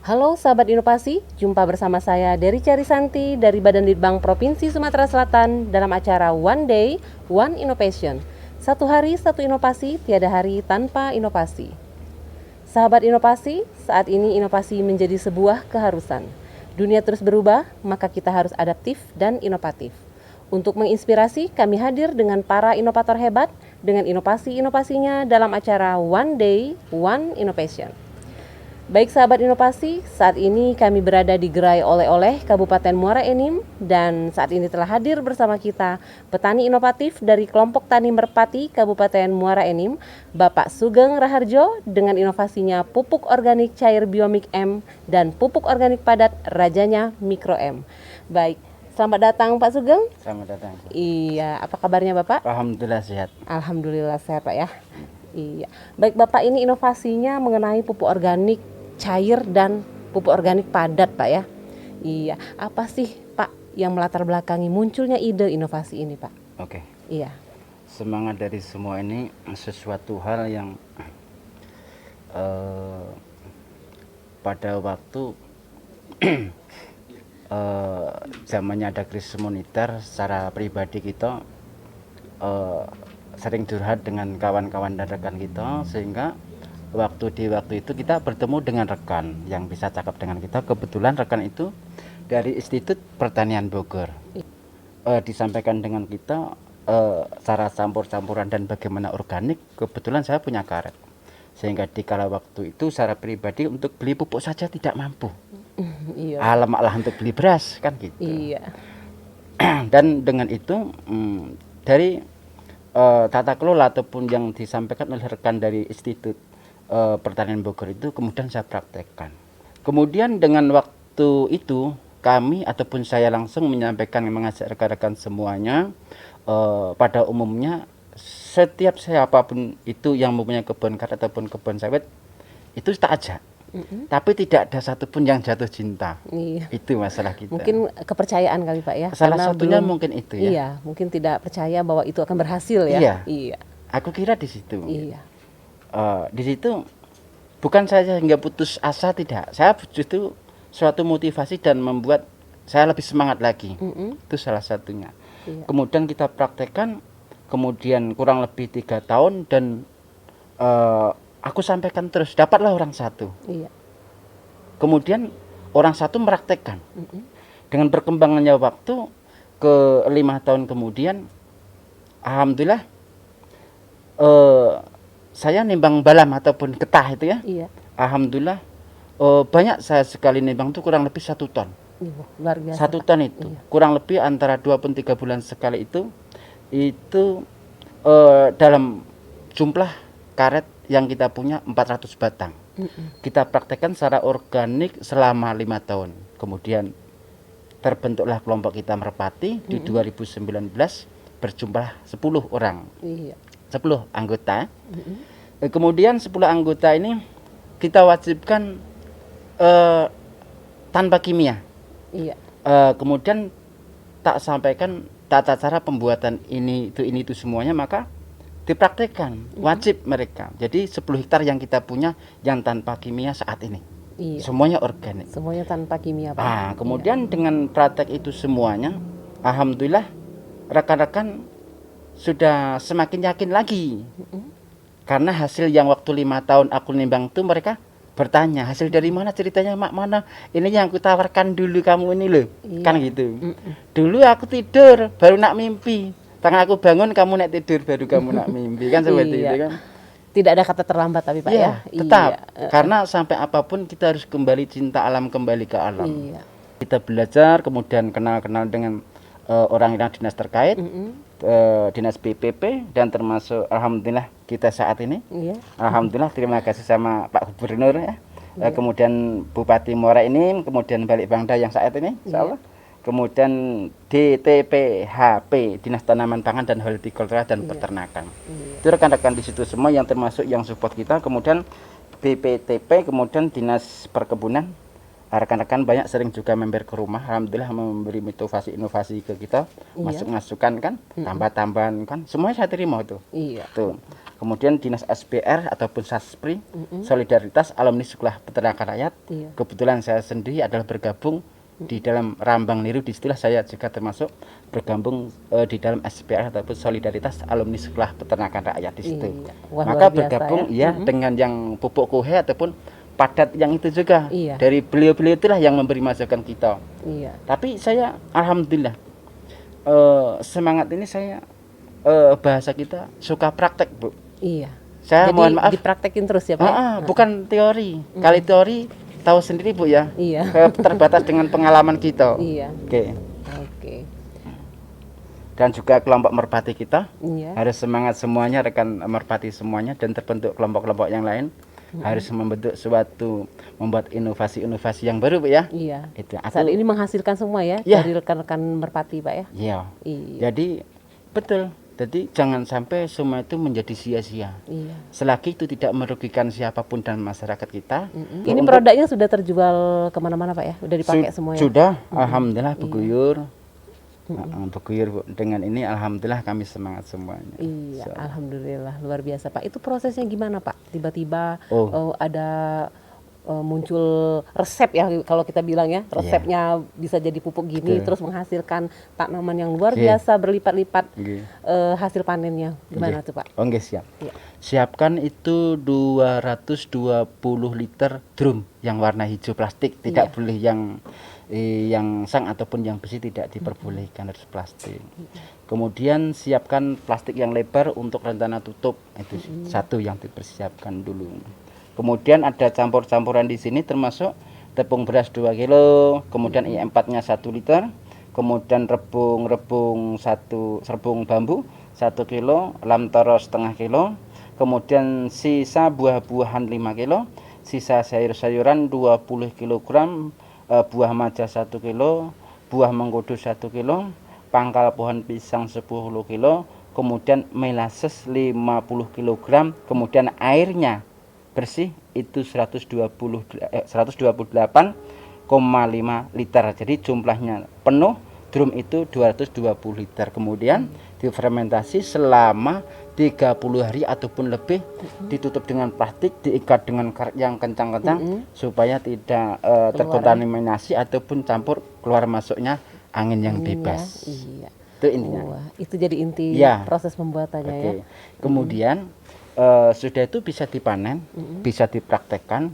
Halo sahabat inovasi, jumpa bersama saya Dery Carisanti dari Badan Litbang Provinsi Sumatera Selatan dalam acara One Day, One Innovation. Satu hari, satu inovasi, tiada hari tanpa inovasi. Sahabat inovasi, saat ini inovasi menjadi sebuah keharusan. Dunia terus berubah, maka kita harus adaptif dan inovatif. Untuk menginspirasi, kami hadir dengan para inovator hebat dengan inovasi-inovasinya dalam acara One Day, One Innovation. Baik sahabat inovasi, saat ini kami berada di Gerai Oleh-oleh Kabupaten Muara Enim dan saat ini telah hadir bersama kita petani inovatif dari kelompok tani Merpati Kabupaten Muara Enim, Bapak Sugeng Raharjo dengan inovasinya pupuk organik cair Biomik M dan pupuk organik padat Rajanya Mikro M. Baik, selamat datang Pak Sugeng. Selamat datang. Iya, apa kabarnya Bapak? Alhamdulillah sehat. Alhamdulillah sehat Pak ya. Iya, baik Bapak, ini inovasinya mengenai pupuk organik cair dan pupuk organik padat Pak ya. Iya, apa sih Pak yang melatar belakangi munculnya ide inovasi ini Pak? Oke. Iya. Semangat dari semua ini sesuatu hal yang pada waktu zamannya ada krisis moneter, secara pribadi kita sering curhat dengan kawan-kawan dan rekan kita, sehingga di waktu itu kita bertemu dengan rekan yang bisa cakap dengan kita. Kebetulan rekan itu dari Institut Pertanian Bogor. Disampaikan dengan kita cara campur-campuran dan bagaimana organik. Kebetulan saya punya karet, sehingga di kala waktu itu secara pribadi untuk beli pupuk saja tidak mampu. Iya. Alamaklah untuk beli beras kan gitu. Iya. Dan dengan itu dari tata kelola ataupun yang disampaikan oleh rekan dari Institut Pertanian Bogor itu kemudian saya praktekkan. Kemudian dengan waktu itu kami ataupun saya langsung menyampaikan, mengajak rekan-rekan semuanya, pada umumnya setiap siapapun itu yang mempunyai kebun karet ataupun kebun sawit itu tak ajak. Tapi tidak ada satupun yang jatuh cinta. Iya. Itu masalah kita. Mungkin kepercayaan kali Pak ya. Salah karena satunya belum, mungkin itu ya. Iya, mungkin tidak percaya bahwa itu akan berhasil ya. Iya. Iya. Aku kira di situ. Iya. Di situ bukan saja hingga putus asa, tidak. Saya justru suatu motivasi dan membuat saya lebih semangat lagi. Itu salah satunya. Iya. Kemudian kita praktekkan, kemudian kurang lebih 3 tahun dan aku sampaikan terus, dapatlah orang satu. Iya. Kemudian orang satu meraktekkan. Dengan perkembangannya waktu ke 5 tahun kemudian, alhamdulillah saya nimbang balam ataupun getah itu ya. Iya. Alhamdulillah banyak saya sekali nimbang itu kurang lebih 1 ton. Luar biasa. 1 ton itu Iya. kurang lebih antara 2-3 bulan sekali itu dalam jumlah karet yang kita punya 400 batang. Kita praktekkan secara organik selama 5 tahun. Kemudian terbentuklah kelompok kita Merpati di 2019 berjumlah 10 orang. Iya. 10 anggota. Kemudian 10 anggota ini kita wajibkan tanpa kimia. Iya. Kemudian tak sampaikan tata cara pembuatan ini itu semuanya, maka dipraktekkan wajib mereka. Jadi 10 hektar yang kita punya yang tanpa kimia saat ini. Iya. Semuanya organik. Semuanya tanpa kimia Pak. Kemudian dengan praktek itu semuanya, alhamdulillah rekan-rekan sudah semakin yakin lagi. Karena hasil yang waktu 5 tahun aku nimbang itu mereka bertanya, hasil dari mana, ceritanya mak mana? Ini yang aku tawarkan dulu kamu ini loh. Iya. Kan gitu. Dulu aku tidur baru nak mimpi. Tangan aku bangun kamu nak tidur baru kamu nak mimpi. Kan seperti Iya. itu kan. Tidak ada kata terlambat tapi Pak ya. Tetap. Iya. Karena sampai apapun kita harus kembali cinta alam, kembali ke alam. Iya. Kita belajar, kemudian kenal-kenal dengan orang yang dinas terkait, dinas BPP, dan termasuk alhamdulillah kita saat ini. Iya. Alhamdulillah terima kasih sama Pak Gubernur ya. Kemudian Bupati Muara Enim, kemudian Balikbangda yang saat ini, insya Allah. Kemudian DTPHP, Dinas Tanaman Pangan dan Hortikultura dan Peternakan. Itu rekan-rekan di situ semua yang termasuk yang support kita. Kemudian BPTP, kemudian Dinas Perkebunan. Rekan-rekan banyak sering juga mampir ke rumah, alhamdulillah memberi inovasi ke kita, masuk masukan kan, tambah-tambahan kan, semuanya saya terima itu. Iya. Tuh. Kemudian Dinas SPR ataupun Saspri, Solidaritas Alumni Sekolah Peternakan Rakyat. Iya. Kebetulan saya sendiri adalah bergabung di dalam Rambang Niru, disitulah saya juga termasuk bergabung di dalam SPR ataupun Solidaritas Alumni Sekolah Peternakan Rakyat di situ. Iya. Wah, Maka luar biasa bergabung ya. dengan yang pupuk kohe ataupun padat yang itu juga. Iya. Dari beliau-beliau itulah yang memberi masukan kita. Iya. Tapi saya alhamdulillah semangat ini saya bahasa kita suka praktek, Bu. Iya. Saya Jadi mohon maaf, dipraktekin terus ya Pak? Ya? bukan teori. Kali teori tahu sendiri, Bu ya. Iya. Terbatas dengan pengalaman kita. Iya. Oke. Oke. Dan juga kelompok merpati kita Iya. harus semangat semuanya, rekan merpati semuanya, dan terbentuk kelompok-kelompok yang lain harus membuat inovasi-inovasi yang baru, Bu ya. Iya. Itu Saat ini menghasilkan semua ya Iya. dari rekan-rekan merpati Pak ya? Iya. Iya. Jadi betul. Jadi jangan sampai semua itu menjadi sia-sia. Iya. Selagi itu tidak merugikan siapapun dan masyarakat kita. Ini produknya sudah terjual kemana-mana Pak ya? Udah dipakai semua ya? Sudah, alhamdulillah beguyur. Beguyur, Bu. Dengan ini alhamdulillah kami semangat semuanya. Iya, So, alhamdulillah luar biasa Pak. Itu prosesnya gimana Pak? Tiba-tiba ada muncul resep ya kalau kita bilang ya, resepnya bisa jadi pupuk gini, Betul. terus menghasilkan tanaman yang luar Oke. biasa berlipat-lipat Oke. hasil panennya. Gimana Oke. tuh Pak? Oke, siap. Iya. Siapkan itu 220 liter drum yang warna hijau plastik, tidak Iya. boleh yang sang ataupun yang besi, tidak diperbolehkan, harus plastik. Kemudian siapkan plastik yang lebar untuk rencana tutup, itu satu yang dipersiapkan dulu. Kemudian ada campur-campuran di sini termasuk tepung beras 2 kilo, kemudian I4-nya 1 liter, kemudian rebung bambu 1 kilo, lamtoro setengah kilo, kemudian sisa buah-buahan 5 kilo, sisa sayur-sayuran 20 kg, buah maja 1 kilo, buah mengkudu 1 kilo, pangkal pohon pisang 10 kilo, kemudian molasses 50 kg, kemudian airnya bersih itu 128,5 liter. Jadi jumlahnya penuh drum itu 220 liter. Kemudian difermentasi selama 30 hari ataupun lebih, ditutup dengan plastik, diikat dengan karet yang kencang-kencang supaya tidak terkontaminasi ataupun campur keluar masuknya angin yang bebas. Iya. Itu intinya. Wah, itu jadi inti Ya. proses pembuatannya ya. Oke. Kemudian sudah itu bisa dipanen, bisa dipraktekkan.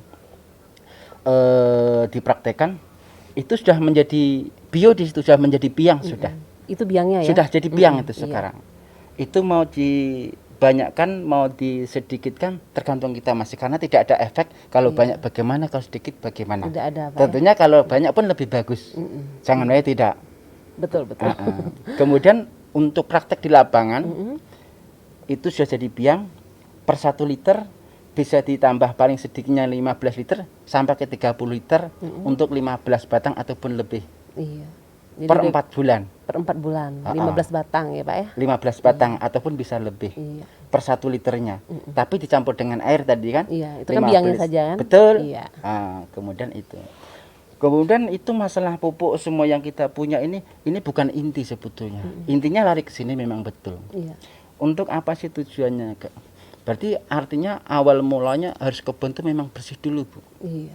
Itu sudah menjadi bio, di situ sudah menjadi biang sudah. Itu biangnya ya. Sudah jadi biang itu Iya. sekarang. Itu mau dibanyakkan, mau disedikitkan tergantung kita masih, karena tidak ada efek kalau banyak bagaimana, kalau sedikit bagaimana. Tidak ada Pak. Tentunya kalau banyak pun lebih bagus. Jangan aja tidak. Betul, betul. Kemudian untuk praktek di lapangan itu sudah jadi biang. Per 1 liter bisa ditambah paling sedikitnya 15 liter sampai ke 30 liter untuk 15 batang ataupun lebih. Iya. Jadi Per 4 bulan. per 4 bulan, 15 batang ya Pak ya. 15 batang ataupun bisa lebih. Iya. Per 1 liternya. Tapi dicampur dengan air tadi kan. Iya, itu kan biangnya saja kan. Betul. Iya. Kemudian itu. Kemudian itu masalah pupuk semua yang kita punya ini bukan inti sebetulnya. Intinya lari ke sini memang betul. Iya. Untuk apa sih tujuannya, Kak? Berarti artinya awal mulanya harus kebun itu memang bersih dulu, Bu. Iya.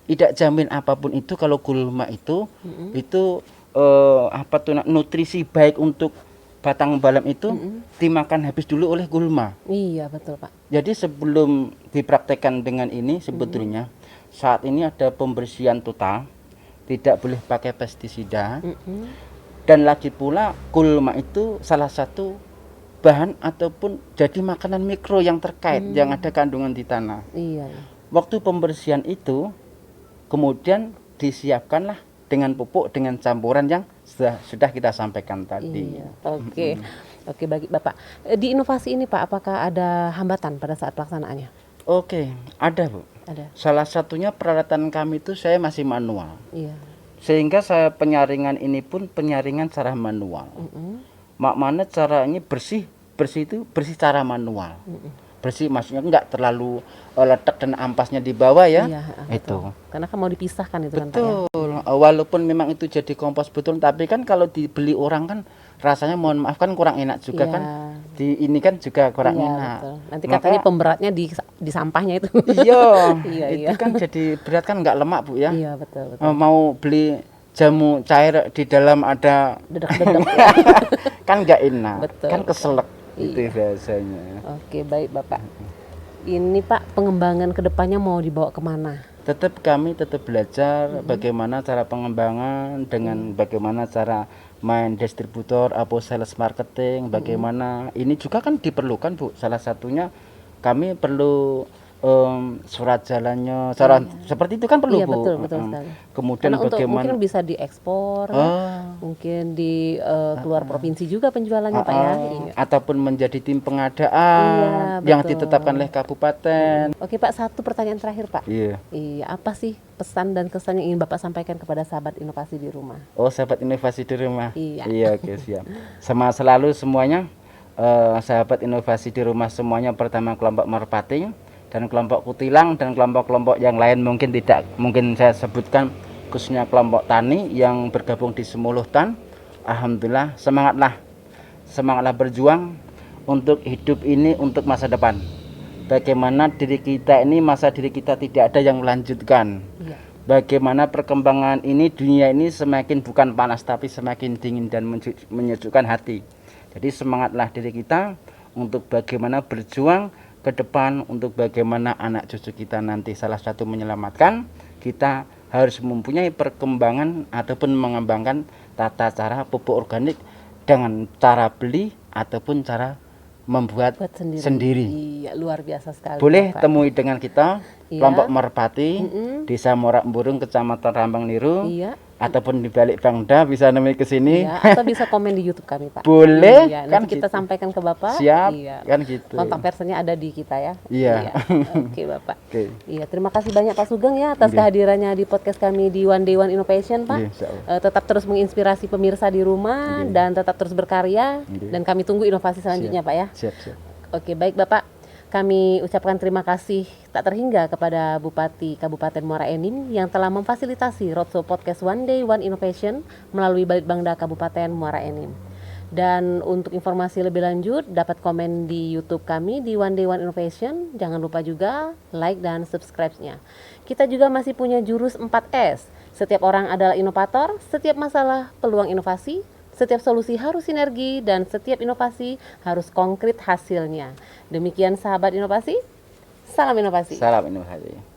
Tidak jamin apapun itu kalau gulma itu nutrisi baik untuk batang balam itu dimakan habis dulu oleh gulma. Iya, betul Pak. Jadi sebelum dipraktekkan dengan ini sebetulnya saat ini ada pembersihan total, tidak boleh pakai pestisida. Dan lagi pula gulma itu salah satu bahan ataupun jadi makanan mikro yang terkait yang ada kandungan di tanah. Iya. Waktu pembersihan itu kemudian disiapkanlah dengan pupuk dengan campuran yang sudah kita sampaikan tadi. Iya. Oke. Oke, bagi Bapak. Di inovasi ini Pak, apakah ada hambatan pada saat pelaksanaannya? Oke, ada, Bu. Ada. Salah satunya peralatan kami itu saya masih manual. Iya. Sehingga saya penyaringan ini pun penyaringan secara manual. Mana caranya bersih itu bersih secara manual. Bersih maksudnya enggak terlalu letak dan ampasnya di bawah ya. Iya, Itu. Karena kan mau dipisahkan itu kan Pak ya. Betul. Walaupun memang itu jadi kompos betul, tapi kan kalau dibeli orang kan rasanya mohon maaf kan kurang enak juga Iya. kan. ini kan juga kurang Iya, enak. betul. Nanti Maka- katanya pemberatnya di sampahnya itu. Iya, Iya, itu iya. kan jadi berat kan nggak lemak Bu ya. Iya, betul. Mau beli jamu cair di dalam ada Dedek-dedek ya. kan nggak enak, Betul, kan betul. keselak itu Iya. biasanya. Oke, baik Bapak. Ini Pak, pengembangan kedepannya mau dibawa kemana? Kami tetap belajar bagaimana cara pengembangan dengan bagaimana cara main distributor atau sales marketing, bagaimana ini juga kan diperlukan Bu. Salah satunya kami perlu surat jalannya, seperti itu kan perlu Iya, Bu. betul sekali. Kemudian Karena untuk bagaimana mungkin bisa diekspor, mungkin di keluar provinsi juga penjualannya Pak ya. Iya. ataupun menjadi tim pengadaan Iya, yang betul. ditetapkan oleh kabupaten. Oke Pak, satu pertanyaan terakhir Pak. Iya. Iya, apa sih pesan dan kesan yang ingin Bapak sampaikan kepada sahabat inovasi di rumah? Oh, sahabat inovasi di rumah. Iya. Iya, oke, siap. Sama selalu semuanya sahabat inovasi di rumah semuanya, pertama kelompok Merpati dan kelompok Kutilang dan kelompok-kelompok yang lain mungkin tidak mungkin saya sebutkan, khususnya kelompok tani yang bergabung di Semuluhtan. Alhamdulillah, semangatlah berjuang untuk hidup ini, untuk masa depan. Bagaimana diri kita ini, masa diri kita tidak ada yang melanjutkan. Iya. Bagaimana perkembangan ini, dunia ini semakin bukan panas tapi semakin dingin dan menyejukkan hati. Jadi semangatlah diri kita untuk bagaimana berjuang ke depan, untuk bagaimana anak cucu kita nanti salah satu menyelamatkan. Kita harus mempunyai perkembangan ataupun mengembangkan tata cara pupuk organik dengan cara beli ataupun cara membuat Buat sendiri. sendiri. Iya, luar biasa sekali. Boleh Bapak. temui dengan kita, Iya. kelompok Merpati, Desa Morak Burung, Kecamatan Rambang Niru, Iya. ataupun di balik Bangda bisa nemui ke sini. Iya, atau bisa komen di YouTube kami Pak. Boleh, Iya, kan nanti kita gitu. sampaikan ke Bapak. Siap, Iya. kan gitu. Kontak personnya ada di kita ya. Iya. Oke Bapak. Oke. Iya, terima kasih banyak Pak Sugeng ya atas Iya. kehadirannya di podcast kami di One Day One Innovation Pak. Iya, insyaallah. Tetap terus menginspirasi pemirsa di rumah Iya. dan tetap terus berkarya Iya. dan kami tunggu inovasi selanjutnya Pak ya. Siap, siap. Oke, baik Bapak. Kami ucapkan terima kasih tak terhingga kepada Bupati Kabupaten Muara Enim yang telah memfasilitasi Roadshow Podcast One Day One Innovation melalui Balitbangda Kabupaten Muara Enim. Dan untuk informasi lebih lanjut dapat komen di YouTube kami di One Day One Innovation. Jangan lupa juga like dan subscribe-nya. Kita juga masih punya jurus 4S. Setiap orang adalah inovator, setiap masalah peluang inovasi, setiap solusi harus sinergi, dan setiap inovasi harus konkret hasilnya. Demikian sahabat inovasi, salam inovasi. Salam inovasi.